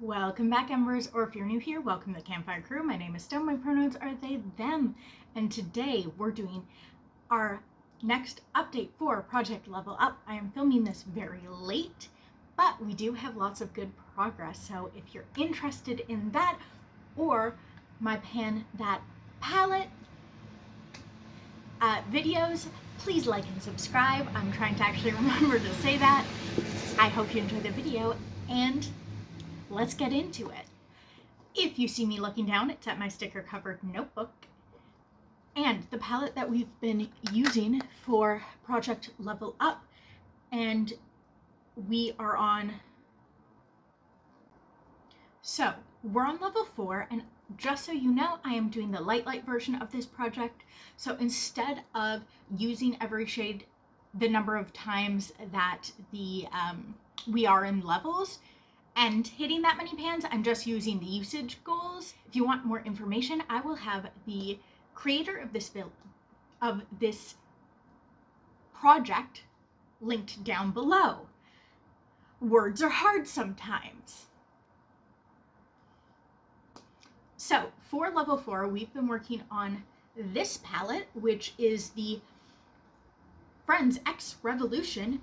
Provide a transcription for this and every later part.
Welcome back, Embers, or if you're new here, welcome to the Campfire Crew. My name is Stone, my pronouns are they, them, and today we're doing our next update for Project Level Up. I am filming this very late, but we do have lots of good progress, so if you're interested in that, or my Pan That Palette videos, please like and subscribe. I'm trying to actually remember to say that. I hope you enjoy the video, and let's get into it. If you see me looking down, it's at my sticker covered notebook. And the palette that we've been using for Project Level Up, and we are on, so we're on level 4, and just so you know, I am doing the light version of this project. So instead of using every shade the number of times that we are in levels and hitting that many pans, I'm just using the usage goals. If you want more information, I will have the creator of this project linked down below. Words are hard sometimes. So for level 4, we've been working on this palette, which is the Friends X Revolution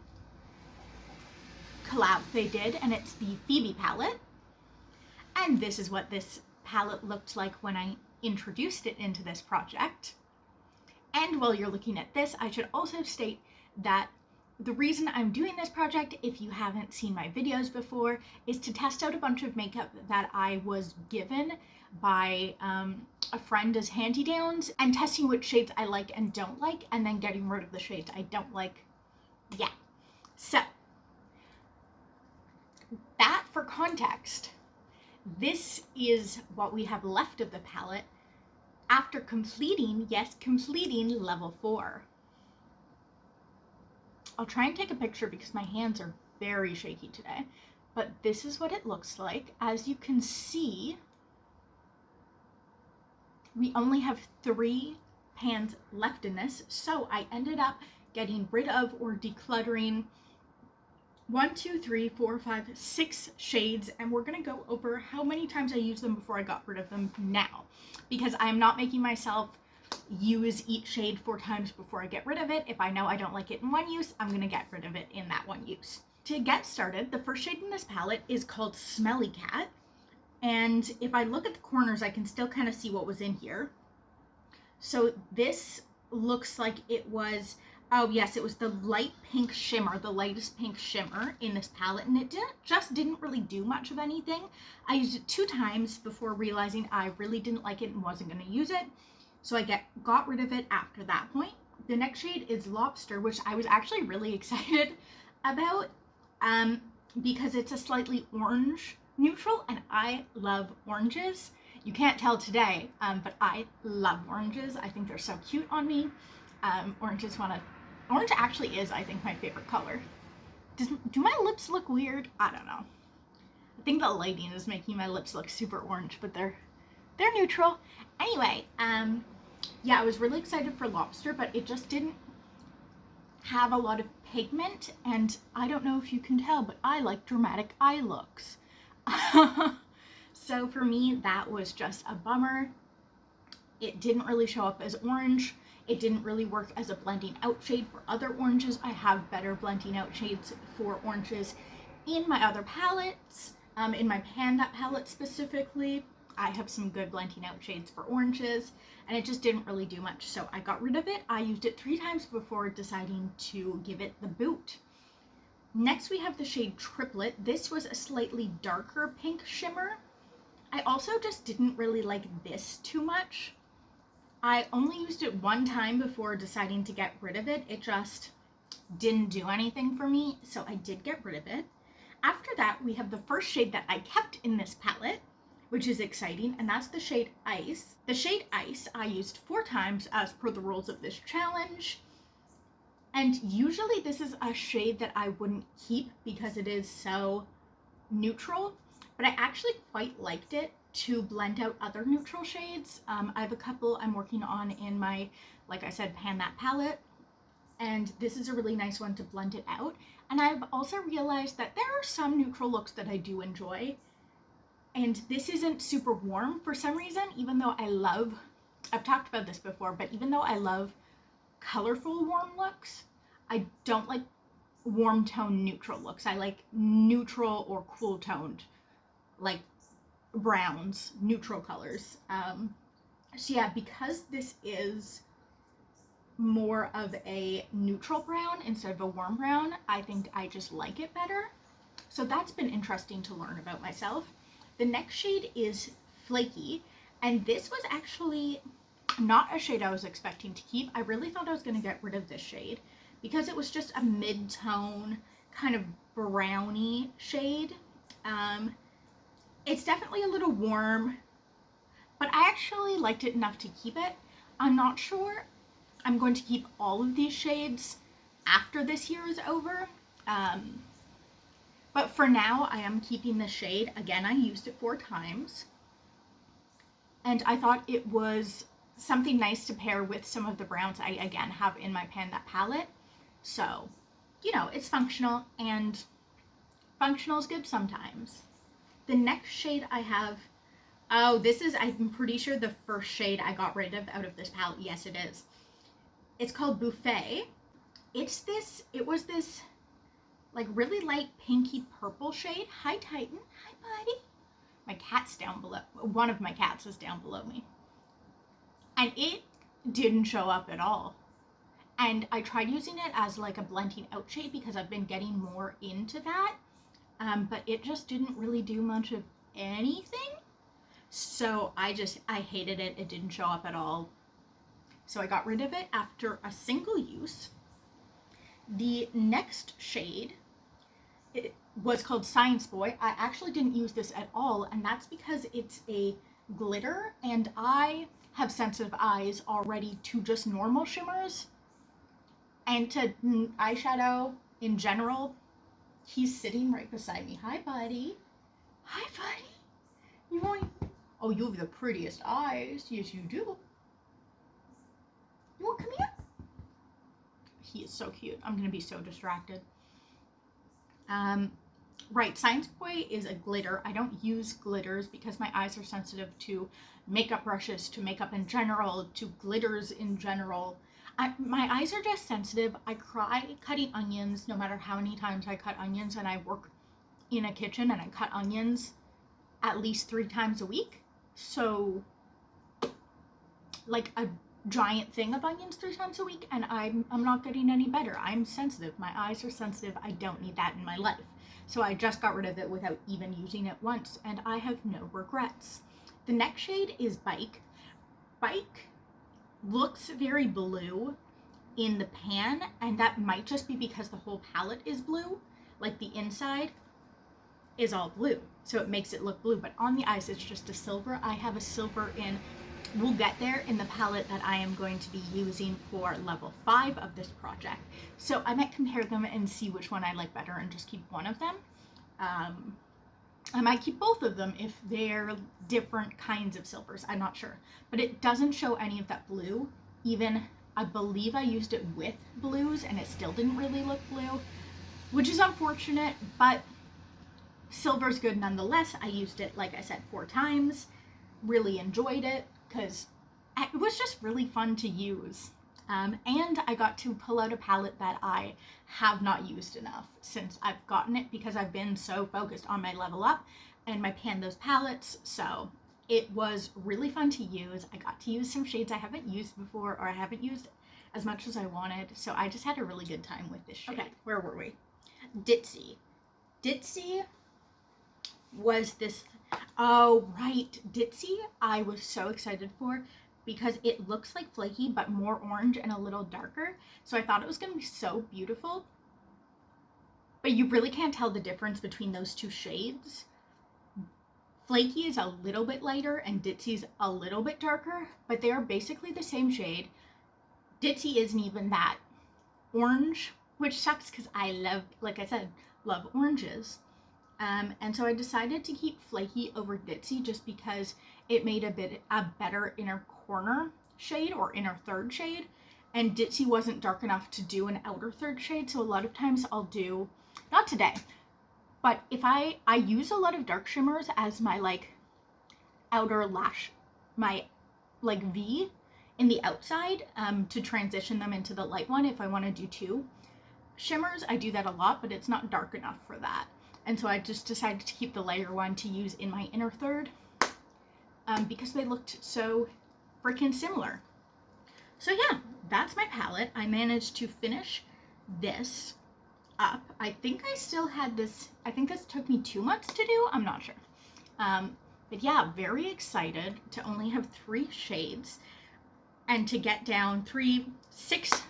collab they did, and it's the Phoebe palette. And this is what this palette looked like when I introduced it into this project. And while you're looking at this, I should also state that the reason I'm doing this project, if you haven't seen my videos before, is to test out a bunch of makeup that I was given by a friend as hand-me-downs, and testing which shades I like and don't like, and then getting rid of the shades I don't like. Yeah. So that, for context, this is what we have left of the palette after completing level 4. I'll try and take a picture because my hands are very shaky today, but this is what it looks like. As you can see, we only have 3 pans left in this, so I ended up getting rid of or decluttering 1, 2, 3, 4, 5, 6 shades, and we're gonna go over how many times I used them before I got rid of them now, because I am not making myself use each shade 4 times before I get rid of it. If I know I don't like it in one use, I'm gonna get rid of it in that one use. To get started, the first shade in this palette is called Smelly Cat, and if I look at the corners, I can still kind of see what was in here. So this looks like it was, oh yes, it was the light pink shimmer, the lightest pink shimmer in this palette, and it didn't really do much of anything. I used it 2 times before realizing I really didn't like it and wasn't going to use it, so I got rid of it after that point. The next shade is Lobster, which I was actually really excited about because it's a slightly orange neutral, and I love oranges. You can't tell today, but I love oranges. I think they're so cute on me. Orange actually is, I think, my favorite color. Do my lips look weird? I don't know. I think the lighting is making my lips look super orange, but they're neutral. Anyway, yeah, I was really excited for Lobster, but it just didn't have a lot of pigment, and I don't know if you can tell, but I like dramatic eye looks. So for me, that was just a bummer. It didn't really show up as orange. It didn't really work as a blending out shade for other oranges. I have better blending out shades for oranges in my other palettes. In my Pan That palette specifically, I have some good blending out shades for oranges, and it just didn't really do much. So I got rid of it. I used it 3 times before deciding to give it the boot. Next, we have the shade Triplet. This was a slightly darker pink shimmer. I also just didn't really like this too much. I only used it 1 time before deciding to get rid of it. It just didn't do anything for me, so I did get rid of it. After that, we have the first shade that I kept in this palette, which is exciting, and that's the shade Ice. The shade Ice I used 4 times as per the rules of this challenge. And usually this is a shade that I wouldn't keep because it is so neutral, but I actually quite liked it to blend out other neutral shades. I have a couple I'm working on in my, like I said, Pan That palette, and this is a really nice one to blend it out. And I've also realized that there are some neutral looks that I do enjoy, And this isn't super warm for some reason, even though I've talked about this before, but even though I love colorful warm looks, I don't like warm tone neutral looks. I like neutral or cool toned, like browns, neutral colors. So yeah, because this is more of a neutral brown instead of a warm brown, I think I just like it better. So that's been interesting to learn about myself. The next shade is Flaky, and this was actually not a shade I was expecting to keep. I really thought I was going to get rid of this shade because it was just a mid-tone kind of browny shade. It's definitely a little warm, but I actually liked it enough to keep it. I'm not sure I'm going to keep all of these shades after this year is over. But for now, I am keeping this shade. Again, I used it 4 times. And I thought it was something nice to pair with some of the browns I, again, have in my Panda palette. So, you know, it's functional, and functional is good sometimes. The next shade I have, oh, this is, I'm pretty sure, the first shade I got rid of out of this palette. Yes, it is. It's called Buffet. It was this like really light pinky purple shade. Hi, Titan. Hi, buddy. My cat's down below. One of my cats is down below me. And it didn't show up at all. And I tried using it as like a blending out shade because I've been getting more into that. But it just didn't really do much of anything. So I hated it. It didn't show up at all. So I got rid of it after a single use. The next shade, it was called Science Boy. I actually didn't use this at all, and that's because it's a glitter, and I have sensitive eyes already to just normal shimmers and to eyeshadow in general. He's sitting right beside me. Hi, buddy. Hi, buddy. You want? Oh, you have the prettiest eyes. Yes, you do. You want to come here? He is so cute. I'm gonna be so distracted. Right, Science Boy is a glitter. I don't use glitters because my eyes are sensitive to makeup brushes, to makeup in general, to glitters in general. My eyes are just sensitive. I cry cutting onions no matter how many times I cut onions, and I work in a kitchen and I cut onions at least 3 times a week. So, like a giant thing of onions 3 times a week, and I'm not getting any better. I'm sensitive. My eyes are sensitive. I don't need that in my life. So I just got rid of it without even using it once, and I have no regrets. The next shade is Bike. Bike looks very blue in the pan, and that might just be because the whole palette is blue. Like the inside is all blue, so it makes it look blue, but on the eyes it's just a silver. I have a silver in, we'll get there, in the palette that I am going to be using for level 5 of this project. So I might compare them and see which one I like better and just keep one of them. I might keep both of them if they're different kinds of silvers. I'm not sure. But it doesn't show any of that blue. Even, I believe I used it with blues and it still didn't really look blue, which is unfortunate, but silver's good nonetheless. I used it, like I said, 4 times. Really enjoyed it because it was just really fun to use. And I got to pull out a palette that I have not used enough since I've gotten it, because I've been so focused on my level up and my Pandos palettes. So it was really fun to use. I got to use some shades I haven't used before, or I haven't used as much as I wanted. So I just had a really good time with this shade. Okay, where were we? Ditzy. Ditzy was this, oh right, Ditzy I was so excited for, because it looks like Flaky but more orange and a little darker. So I thought it was going to be so beautiful. But you really can't tell the difference between those 2 shades. Flaky is a little bit lighter and Ditzy's a little bit darker, but they are basically the same shade. Ditzy isn't even that orange, which sucks because I love, like I said, love oranges. And so I decided to keep Flaky over Ditzy just because it made a better inner corner shade, or inner third shade, and Ditzy wasn't dark enough to do an outer third shade. So a lot of times I'll do, not today, But if I use a lot of dark shimmers as my like outer lash, my like V in the outside, to transition them into the light one if I want to do 2 shimmers. I do that a lot, but it's not dark enough for that. And so I just decided to keep the lighter one to use in my inner third, because they looked so freaking similar. So yeah, that's my palette. I managed to finish this up. I think I still had this, I think this took me 2 months to do, I'm not sure. But yeah, very excited to only have 3 shades and to get down 6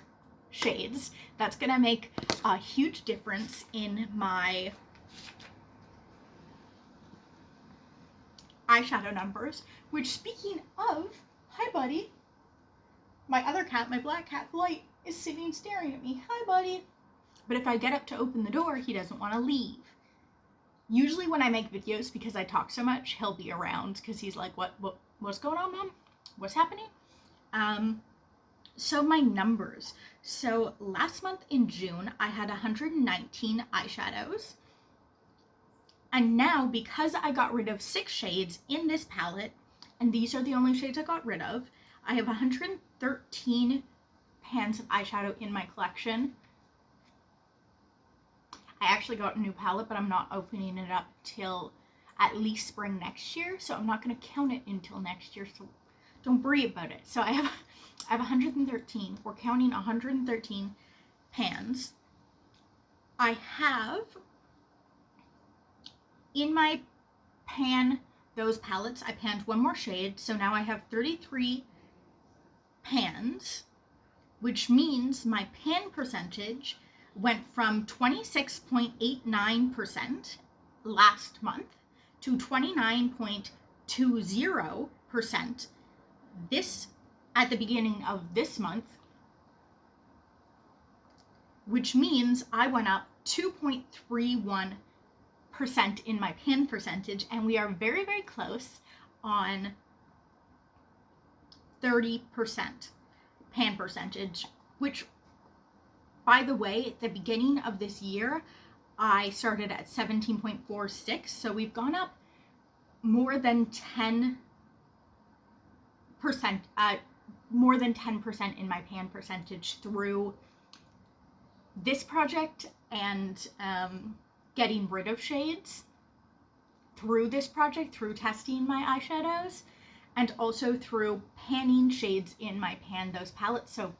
shades. That's gonna make a huge difference in my eyeshadow numbers, which, speaking of, hi buddy, my other cat, my black cat Light, is sitting staring at me. Hi buddy. But if I get up to open the door, he doesn't want to leave. Usually when I make videos, because I talk so much, he'll be around because he's like, what's going on, Mom? What's happening? So my numbers. So last month in June, I had 119 eyeshadows. And now, because I got rid of 6 shades in this palette, and these are the only shades I got rid of, I have 113 pans of eyeshadow in my collection. I actually got a new palette, but I'm not opening it up till at least spring next year, so I'm not going to count it until next year, so don't worry about it. So I have 113. We're counting 113 pans. I have in my pan, those palettes, I panned 1 more shade, so now I have 33 pans, which means my pan percentage went from 26.89% last month to 29.20% this at the beginning of this month, which means I went up 2.31% in my pan percentage, and we are very, very close on 30% pan percentage, which, by the way, at the beginning of this year, I started at 17.46, so we've gone up more than 10%, more than 10% in my pan percentage through this project and getting rid of shades through this project, through testing my eyeshadows, and also through panning shades in my pan those palettes. So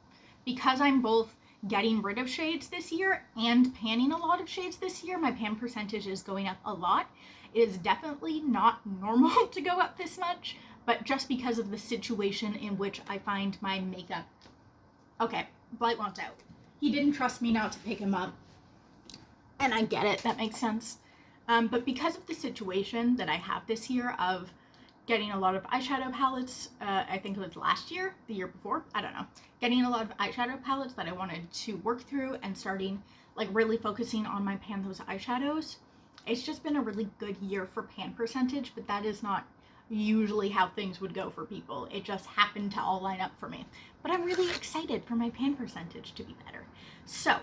because I'm both getting rid of shades this year and panning a lot of shades this year, my pan percentage is going up a lot. It is definitely not normal to go up this much, but just because of the situation in which I find my makeup. Okay, Blight wants out. He didn't trust me not to pick him up, and I get it, that makes sense. But because of the situation that I have this year of getting a lot of eyeshadow palettes, I think it was last year, the year before, I don't know, getting a lot of eyeshadow palettes that I wanted to work through and starting like really focusing on my pan those eyeshadows. It's just been a really good year for pan percentage, but that is not usually how things would go for people. It just happened to all line up for me. But I'm really excited for my pan percentage to be better. So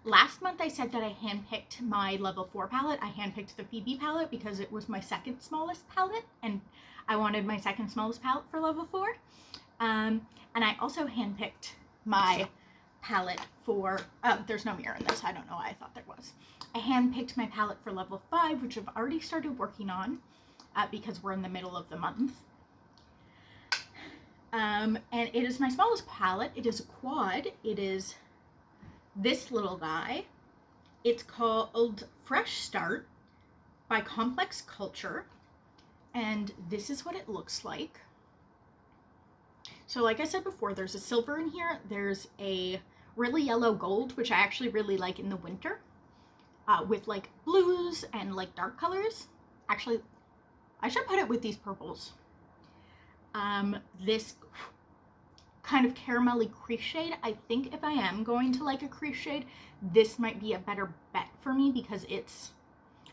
last month I said that I handpicked my level 4 palette. I handpicked the Phoebe palette because it was my second smallest palette, and I wanted my second smallest palette for level 4. And I also handpicked my palette for, there's no mirror in this, I don't know why I thought there was. I handpicked my palette for level 5, which I've already started working on because we're in the middle of the month. And it is my smallest palette. It is a quad. It is this little guy. It's called Fresh Start by Complex Culture, and this is what it looks like. So like I said before, there's a silver in here, there's a really yellow gold, which I actually really like in the winter, with like blues and like dark colors. Actually, I should put it with these purples. This kind of caramelly crease shade, I think if I am going to like a crease shade, this might be a better bet for me, because it's,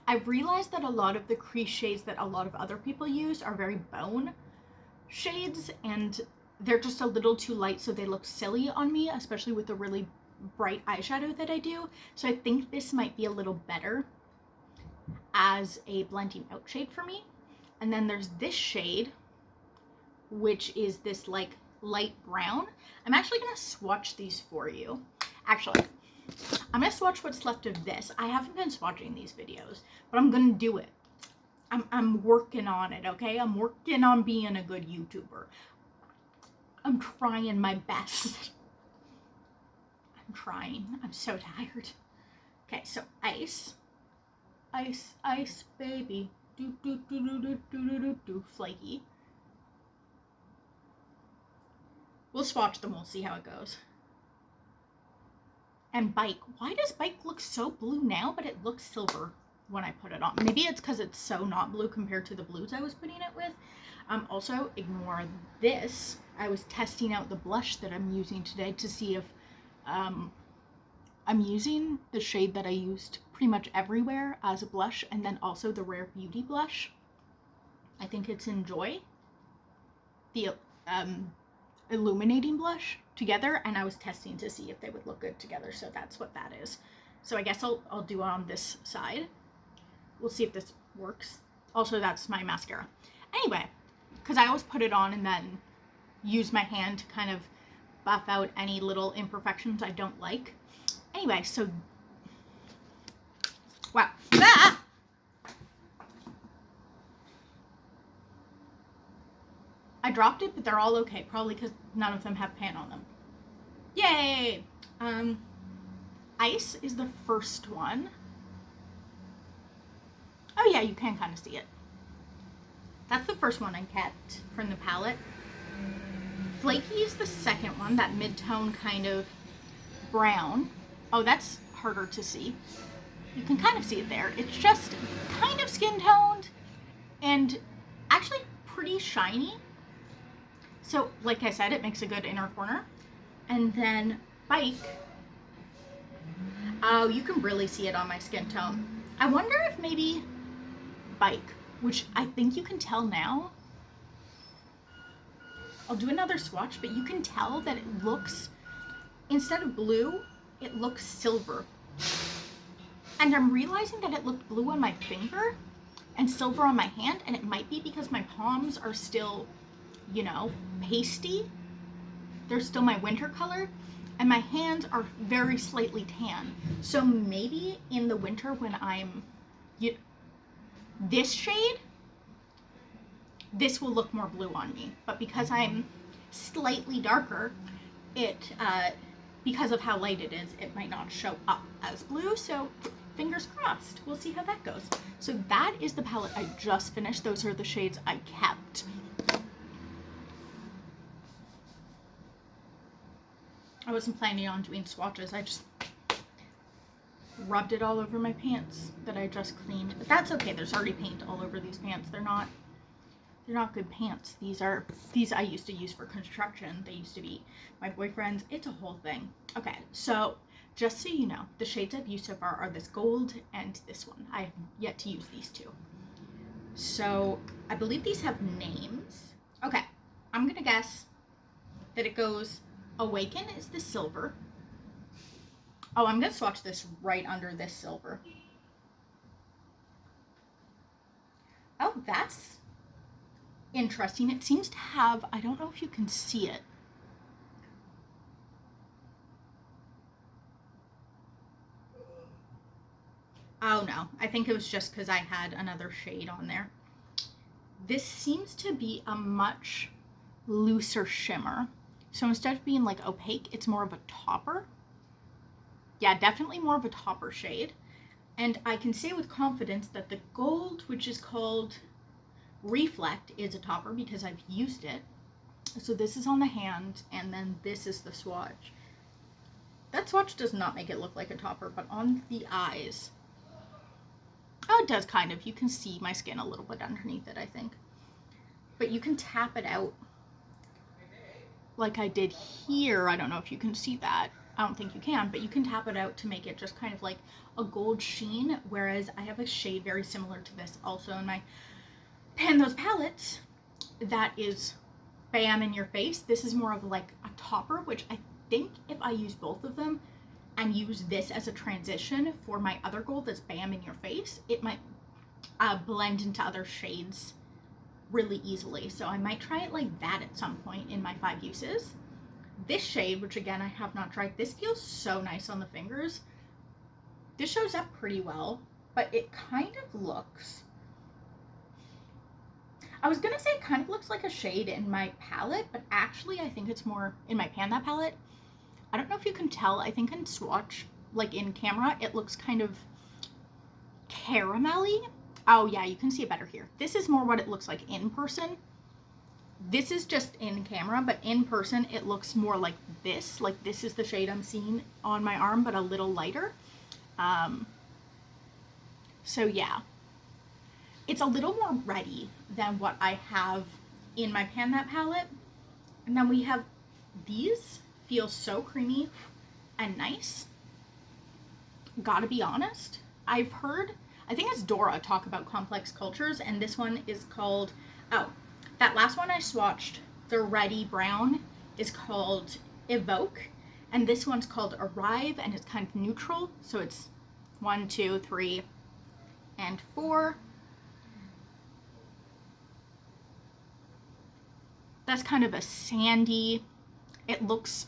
I've realized that a lot of the crease shades that a lot of other people use are very bone shades, and they're just a little too light, so they look silly on me, especially with the really bright eyeshadow that I do. So I think this might be a little better as a blending out shade for me. And then there's this shade, which is this like light brown. I'm actually gonna swatch these for you. Actually, I'm gonna swatch what's left of this. I haven't been swatching these videos, but I'm gonna do it. I'm working on it, okay? I'm working on being a good YouTuber. I'm trying my best. I'm trying. I'm so tired. Okay, so ice. Ice, ice, baby. Do, do, do, do, do, do, do, do, do. Flaky. We'll swatch them. We'll see how it goes. And Bike. Why does Bike look so blue now, but it looks silver when I put it on? Maybe it's because it's so not blue compared to the blues I was putting it with. Also, ignore this. I was testing out the blush that I'm using today to see if I'm using the shade that I used pretty much everywhere as a blush, and then also the Rare Beauty blush. I think it's Enjoy, the illuminating blush, together, and I was testing to see if they would look good together, so that's what that is. So I guess I'll do it on this side. We'll see if this works. Also, that's my mascara. Anyway, because I always put it on and then use my hand to kind of buff out any little imperfections I don't like. Anyway, so wow. Ah! I dropped it, but they're all okay. Probably because none of them have pan on them. Yay! Ice is the first one. Oh yeah, you can kind of see it. That's the first one I kept from the palette. Flaky is the second one, that mid-tone kind of brown. Oh, that's harder to see. You can kind of see it there. It's just kind of skin-toned and actually pretty shiny. So, like I said, it makes a good inner corner. And then Bike. Oh, you can really see it on my skin tone. I wonder if maybe Bike, which I think you can tell now. I'll do another swatch, but you can tell that it looks, instead of blue, it looks silver. And I'm realizing that it looked blue on my finger and silver on my hand, and it might be because my palms are still, you know, pasty. They're still my winter color, and my hands are very slightly tan. So maybe in the winter when I'm this shade, this will look more blue on me. But because I'm slightly darker, because of how light it is, it might not show up as blue. So fingers crossed. We'll see how that goes. So that is the palette I just finished. Those are the shades I kept. I wasn't planning on doing swatches. I just rubbed it all over my pants that I just cleaned. But that's okay. There's already paint all over these pants. They're not good pants. These I used to use for construction. They used to be my boyfriend's. It's a whole thing. Okay, so just so you know, the shades I've used so far are this gold and this one. I have yet to use these two. So I believe these have names. Okay, I'm gonna guess that it goes Awaken is the silver. Oh, I'm gonna swatch this right under this silver. Oh, that's interesting. It seems to have, I don't know if you can see it. Oh no, I think it was just because I had another shade on there. This seems to be a much looser shimmer. So instead of being like opaque, it's more of a topper. Yeah, definitely more of a topper shade. And I can say with confidence that the gold, which is called Reflect, is a topper because I've used it. So this is on the hand, and then this is the swatch. That swatch does not make it look like a topper, but on the eyes, oh, it does kind of. You can see my skin a little bit underneath it, I think. But you can tap it out like I did here. I don't know if you can see that. I don't think you can, but you can tap it out to make it just kind of like a gold sheen, whereas I have a shade very similar to this also in my Pan Those palettes that is bam in your face. This is more of like a topper, which I think if I use both of them and use this as a transition for my other gold that's bam in your face, it might blend into other shades really easily. So I might try it like that at some point in my 5 uses. This shade, which again I have not tried, this feels so nice on the fingers. This shows up pretty well, but it kind of looks, I was gonna say it kind of looks like a shade in my palette, but actually I think it's more in my Pan That palette. I don't know if you can tell, I think in swatch, like in camera, it looks kind of caramelly. Oh yeah, you can see it better here. This is more what it looks like in person. This is just in camera, but in person it looks more like this. Like this is the shade I'm seeing on my arm, but a little lighter. So yeah, it's a little more ready than what I have in my Pan That palette. And then we have these, feel so creamy and nice. Gotta be honest, I've heard, I think it's Dora talk about complex cultures, and this one is called, oh, that last one I swatched, the Ready Brown, is called Evoke, and this one's called Arrive, and it's kind of neutral, so it's 1, 2, 3, and 4. That's kind of a sandy, it looks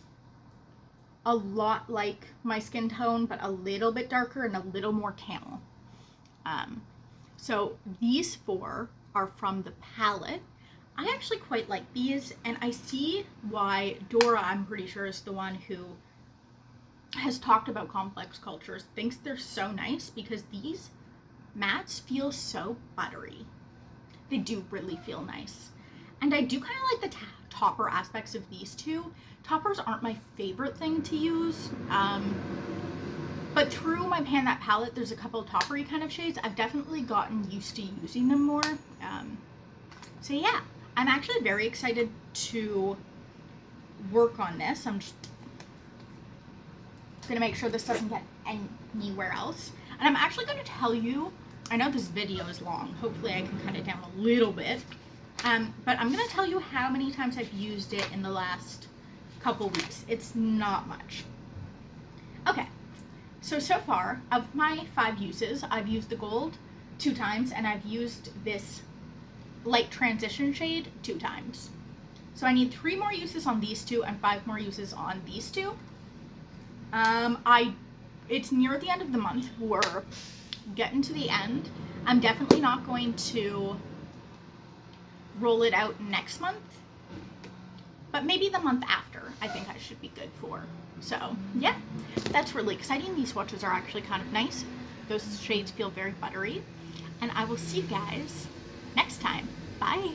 a lot like my skin tone, but a little bit darker and a little more camel. So these 4 are from the palette. I actually quite like these, and I see why Dora, I'm pretty sure, is the one who has talked about complex cultures, thinks they're so nice, because these mattes feel so buttery. They do really feel nice. And I do kind of like the topper aspects of these two. Toppers aren't my favorite thing to use, but through my Pan That palette, there's a couple of toppery kind of shades. I've definitely gotten used to using them more. So yeah, I'm actually very excited to work on this. I'm just gonna make sure this doesn't get anywhere else. And I'm actually gonna tell you, I know this video is long, hopefully I can cut it down a little bit, but I'm gonna tell you how many times I've used it in the last couple weeks. It's not much. Okay, so far of my 5 uses, I've used the gold 2 times, and I've used this light transition shade 2 times. So I need 3 more uses on these 2 and 5 more uses on these 2. It's near the end of the month. We're getting to the end. I'm definitely not going to roll it out next month, but maybe the month after I think I should be good for. So yeah, that's really exciting. These swatches are actually kind of nice. Those shades feel very buttery, and I will see you guys next time. Bye.